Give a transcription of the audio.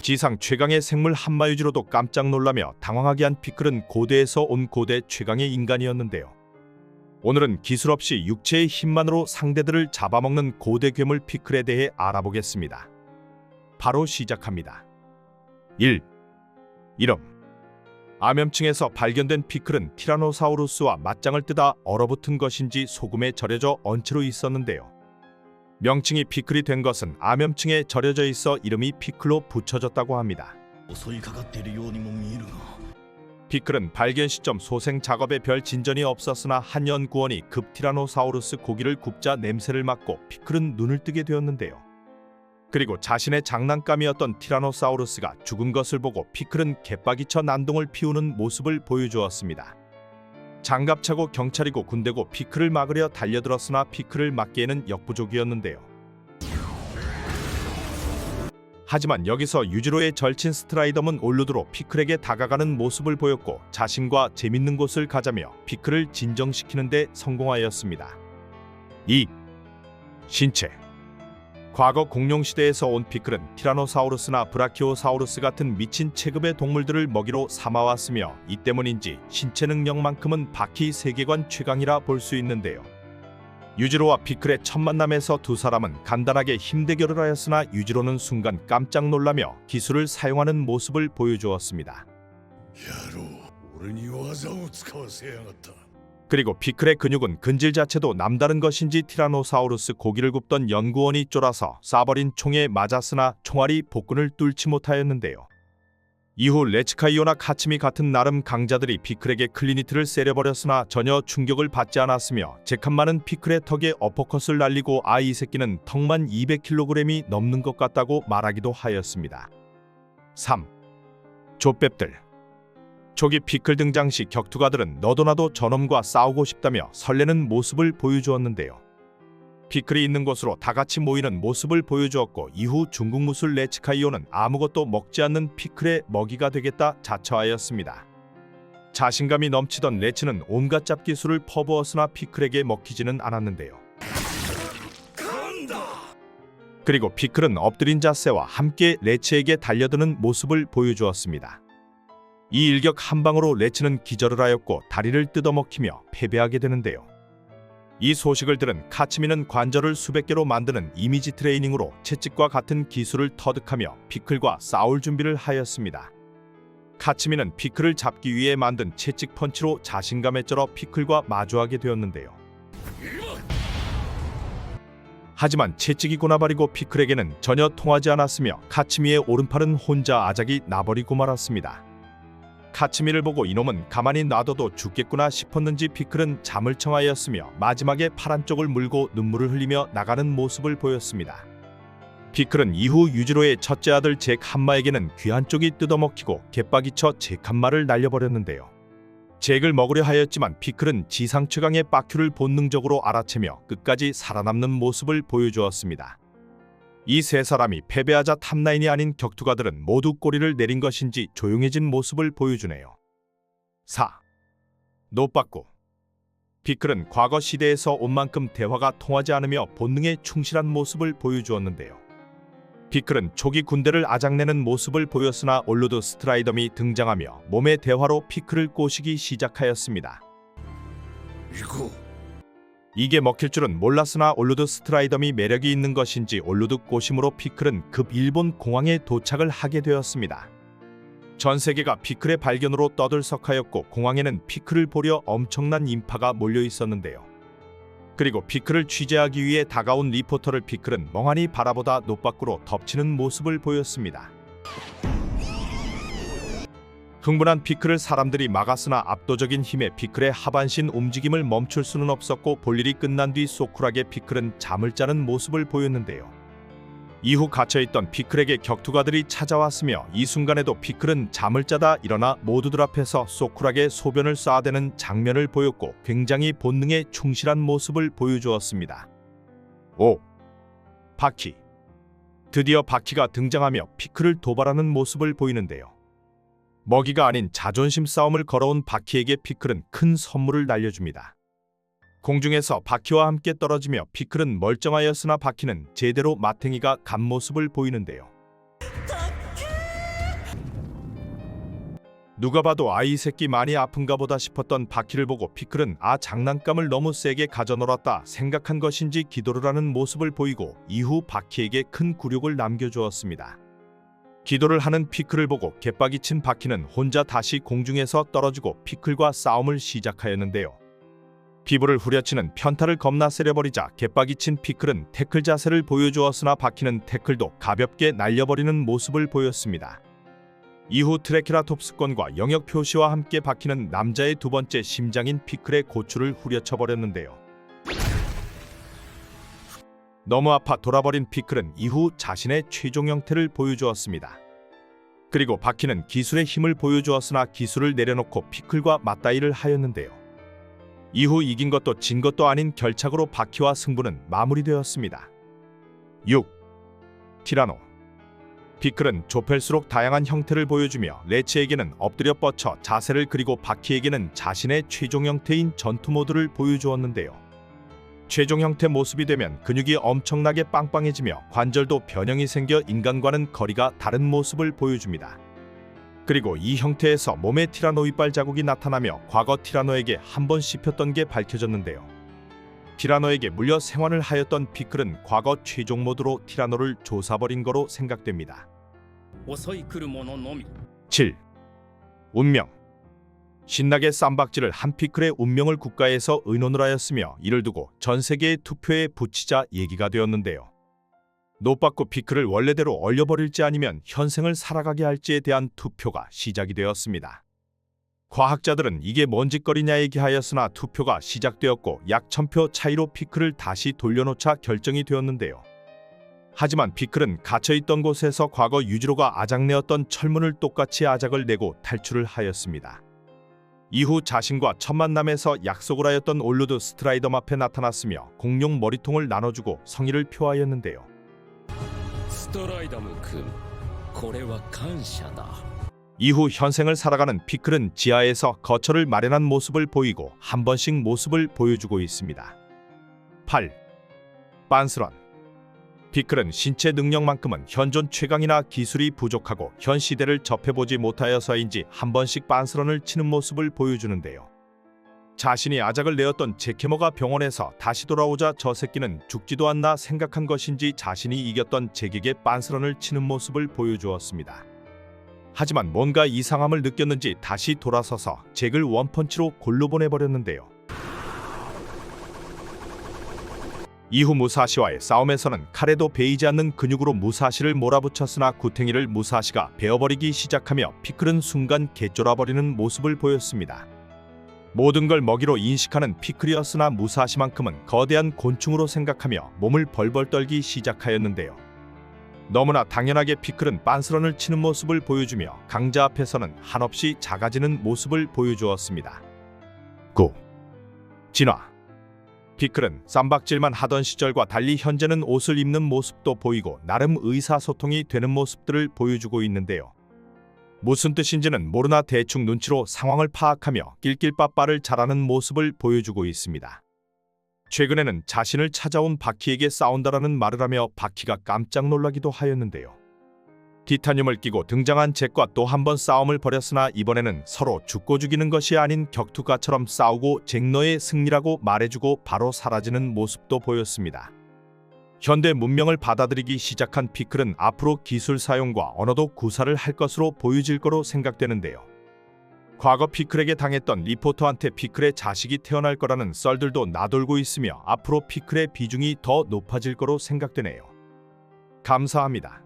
지상 최강의 생물 한마유지로도 깜짝 놀라며 당황하게 한 피클은 고대에서 온 고대 최강의 인간이었는데요. 오늘은 기술 없이 육체의 힘만으로 상대들을 잡아먹는 고대 괴물 피클에 대해 알아보겠습니다. 바로 시작합니다. 1. 이름. 암염층에서 발견된 피클은 티라노사우루스와 맞짱을 뜨다 얼어붙은 것인지 소금에 절여져 언체로 있었는데요. 명칭이 피클이 된 것은 암염층에 절여져 있어 이름이 피클로 붙여졌다고 합니다. 피클은 발견 시점 소생 작업에 별 진전이 없었으나 한 연구원이 급 티라노사우루스 고기를 굽자 냄새를 맡고 피클은 눈을 뜨게 되었는데요. 그리고 자신의 장난감이었던 티라노사우루스가 죽은 것을 보고 피클은 개빡이쳐 난동을 피우는 모습을 보여주었습니다. 장갑차고 경찰이고 군대고 피클을 막으려 달려들었으나 피클을 막기에는 역부족이었는데요. 하지만 여기서 유지로의 절친 스트라이덤은 올루드로 피클에게 다가가는 모습을 보였고 자신과 재밌는 곳을 가자며 피클을 진정시키는 데 성공하였습니다. 2. 신체. 과거 공룡시대에서 온 피클은 티라노사우루스나 브라키오사우루스 같은 미친 체급의 동물들을 먹이로 삼아왔으며 이 때문인지 신체 능력만큼은 바퀴 세계관 최강이라 볼 수 있는데요. 유지로와 피클의 첫 만남에서 두 사람은 간단하게 힘대결을 하였으나 유지로는 순간 깜짝 놀라며 기술을 사용하는 모습을 보여주었습니다. 그리고 피클의 근육은 근질 자체도 남다른 것인지 티라노사우루스 고기를 굽던 연구원이 쫄아서 쏴버린 총에 맞았으나 총알이 복근을 뚫지 못하였는데요. 이후 레츠카이오나 카츠미 같은 나름 강자들이 피클에게 클리니트를 세려버렸으나 전혀 충격을 받지 않았으며 제칸마는 피클의 턱에 어퍼컷을 날리고 이 새끼는 턱만 200kg이 넘는 것 같다고 말하기도 하였습니다. 3. 족밥들. 초기 피클 등장 시 격투가들은 너도나도 저놈과 싸우고 싶다며 설레는 모습을 보여주었는데요. 피클이 있는 곳으로 다같이 모이는 모습을 보여주었고 이후 중국 무술 레츠카이오는 아무것도 먹지 않는 피클의 먹이가 되겠다 자처하였습니다. 자신감이 넘치던 레츠는 온갖 잡기술을 퍼부었으나 피클에게 먹히지는 않았는데요. 그리고 피클은 엎드린 자세와 함께 레츠에게 달려드는 모습을 보여주었습니다. 이 일격 한 방으로 레츠는 기절을 하였고 다리를 뜯어먹히며 패배하게 되는데요. 이 소식을 들은 카츠미는 관절을 수백 개로 만드는 이미지 트레이닝으로 채찍과 같은 기술을 터득하며 피클과 싸울 준비를 하였습니다. 카츠미는 피클을 잡기 위해 만든 채찍 펀치로 자신감에 쩔어 피클과 마주하게 되었는데요. 하지만 채찍이 고나버리고 피클에게는 전혀 통하지 않았으며 카츠미의 오른팔은 혼자 아작이 나버리고 말았습니다. 카츠미를 보고 이놈은 가만히 놔둬도 죽겠구나 싶었는지 피클은 잠을 청하였으며 마지막에 파란 쪽을 물고 눈물을 흘리며 나가는 모습을 보였습니다. 피클은 이후 유지로의 첫째 아들 잭 한마에게는 귀 한쪽이 뜯어먹히고 개빡이쳐 잭 한마를 날려버렸는데요. 잭을 먹으려 하였지만 피클은 지상 최강의 빠큐를 본능적으로 알아채며 끝까지 살아남는 모습을 보여주었습니다. 이 세 사람이 패배하자 탑9이 아닌 격투가들은 모두 꼬리를 내린 것인지 조용해진 모습을 보여주네요. 4. 노빠꾸. 피클은 과거 시대에서 온 만큼 대화가 통하지 않으며 본능에 충실한 모습을 보여주었는데요. 피클은 초기 군대를 아작내는 모습을 보였으나 올루드 스트라이덤이 등장하며 몸의 대화로 피클을 꼬시기 시작하였습니다. 이게 먹힐 줄은 몰랐으나 올루드 스트라이덤이 매력이 있는 것인지 올루드 꼬심으로 피클은 급 일본 공항에 도착을 하게 되었습니다. 전 세계가 피클의 발견으로 떠들썩하였고 공항에는 피클을 보려 엄청난 인파가 몰려 있었는데요. 그리고 피클을 취재하기 위해 다가온 리포터를 피클은 멍하니 바라보다 노빠꾸로 덮치는 모습을 보였습니다. 흥분한 피클을 사람들이 막았으나 압도적인 힘에 피클의 하반신 움직임을 멈출 수는 없었고 볼일이 끝난 뒤 소쿨하게 피클은 잠을 자는 모습을 보였는데요. 이후 갇혀있던 피클에게 격투가들이 찾아왔으며 이 순간에도 피클은 잠을 자다 일어나 모두들 앞에서 소쿨하게 소변을 쏴대는 장면을 보였고 굉장히 본능에 충실한 모습을 보여주었습니다. 5. 바키. 드디어 바키가 등장하며 피클을 도발하는 모습을 보이는데요. 먹이가 아닌 자존심 싸움을 걸어온 바키에게 피클은 큰 선물을 날려줍니다. 공중에서 바키와 함께 떨어지며 피클은 멀쩡하였으나 바키는 제대로 마탱이가 간 모습을 보이는데요. 누가 봐도 아이 새끼 많이 아픈가 보다 싶었던 바퀴를 보고 피클은 장난감을 너무 세게 가져놀았다 생각한 것인지 기도를 하는 모습을 보이고 이후 바퀴에게 큰 굴욕을 남겨주었습니다. 기도를 하는 피클을 보고 개빡이 친 바퀴는 혼자 다시 공중에서 떨어지고 피클과 싸움을 시작하였는데요. 피부를 후려치는 편타를 겁나 세려버리자 개빡이 친 피클은 태클 자세를 보여주었으나 바퀴는 태클도 가볍게 날려버리는 모습을 보였습니다. 이후 트레케라톱스건과 영역 표시와 함께 바퀴는 남자의 두 번째 심장인 피클의 고추를 후려쳐버렸는데요. 너무 아파 돌아버린 피클은 이후 자신의 최종 형태를 보여주었습니다. 그리고 바퀴는 기술의 힘을 보여주었으나 기술을 내려놓고 피클과 맞다이를 하였는데요. 이후 이긴 것도 진 것도 아닌 결착으로 바퀴와 승부는 마무리되었습니다. 6. 티라노. 피클은 좁힐수록 다양한 형태를 보여주며 레츠에게는 엎드려 뻗쳐 자세를 그리고 바퀴에게는 자신의 최종 형태인 전투 모드를 보여주었는데요. 최종 형태 모습이 되면 근육이 엄청나게 빵빵해지며 관절도 변형이 생겨 인간과는 거리가 다른 모습을 보여줍니다. 그리고 이 형태에서 몸에 티라노 이빨 자국이 나타나며 과거 티라노에게 한 번 씹혔던 게 밝혀졌는데요. 티라노에게 물려 생환을 하였던 피클은 과거 최종 모드로 티라노를 조사버린 거로 생각됩니다. 7. 운명. 신나게 쌈박질을 한 피클의 운명을 국가에서 의논을 하였으며 이를 두고 전 세계의 투표에 붙이자 얘기가 되었는데요. 노받고 피클을 원래대로 얼려버릴지 아니면 현생을 살아가게 할지에 대한 투표가 시작이 되었습니다. 과학자들은 이게 뭔 짓거리냐 얘기하였으나 투표가 시작되었고 약 1000표 차이로 피클을 다시 돌려놓자 결정이 되었는데요. 하지만 피클은 갇혀있던 곳에서 과거 유지로가 아작내었던 철문을 똑같이 아작을 내고 탈출을 하였습니다. 이후 자신과 첫 만남에서 약속을 하였던 올루드 스트라이덤 앞에 나타났으며 공룡 머리통을 나눠주고 성의를 표하였는데요. ストライダム君、これは感謝だ。 이후 현생을 살아가는 피클은 지하에서 거처를 마련한 모습을 보이고 한 번씩 모습을 보여주고 있습니다. 8. 빤스런. 피클은 신체 능력만큼은 현존 최강이나 기술이 부족하고 현 시대를 접해보지 못하여서인지 한 번씩 빤스런을 치는 모습을 보여주는데요. 자신이 아작을 내었던 제케모가 병원에서 다시 돌아오자 저 새끼는 죽지도 않나 생각한 것인지 자신이 이겼던 잭에게 빤스런을 치는 모습을 보여주었습니다. 하지만 뭔가 이상함을 느꼈는지 다시 돌아서서 잭을 원펀치로 골로 보내버렸는데요. 이후 무사시와의 싸움에서는 칼에도 베이지 않는 근육으로 무사시를 몰아붙였으나 구탱이를 무사시가 베어버리기 시작하며 피클은 순간 개쫄아버리는 모습을 보였습니다. 모든 걸 먹이로 인식하는 피클이었으나 무사시만큼은 거대한 곤충으로 생각하며 몸을 벌벌 떨기 시작하였는데요. 너무나 당연하게 피클은 빤스런을 치는 모습을 보여주며 강자 앞에서는 한없이 작아지는 모습을 보여주었습니다. 9. 진화. 피클은 쌈박질만 하던 시절과 달리 현재는 옷을 입는 모습도 보이고 나름 의사소통이 되는 모습들을 보여주고 있는데요. 무슨 뜻인지는 모르나 대충 눈치로 상황을 파악하며 낄낄빠빠를 잘하는 모습을 보여주고 있습니다. 최근에는 자신을 찾아온 바퀴에게 싸운다라는 말을 하며 바퀴가 깜짝 놀라기도 하였는데요. 티타늄을 끼고 등장한 잭과 또 한 번 싸움을 벌였으나 이번에는 서로 죽고 죽이는 것이 아닌 격투가처럼 싸우고 잭 너의 승리라고 말해주고 바로 사라지는 모습도 보였습니다. 현대 문명을 받아들이기 시작한 피클은 앞으로 기술 사용과 언어도 구사를 할 것으로 보여질 거로 생각되는데요. 과거 피클에게 당했던 리포터한테 피클의 자식이 태어날 거라는 썰들도 나돌고 있으며 앞으로 피클의 비중이 더 높아질 거로 생각되네요. 감사합니다.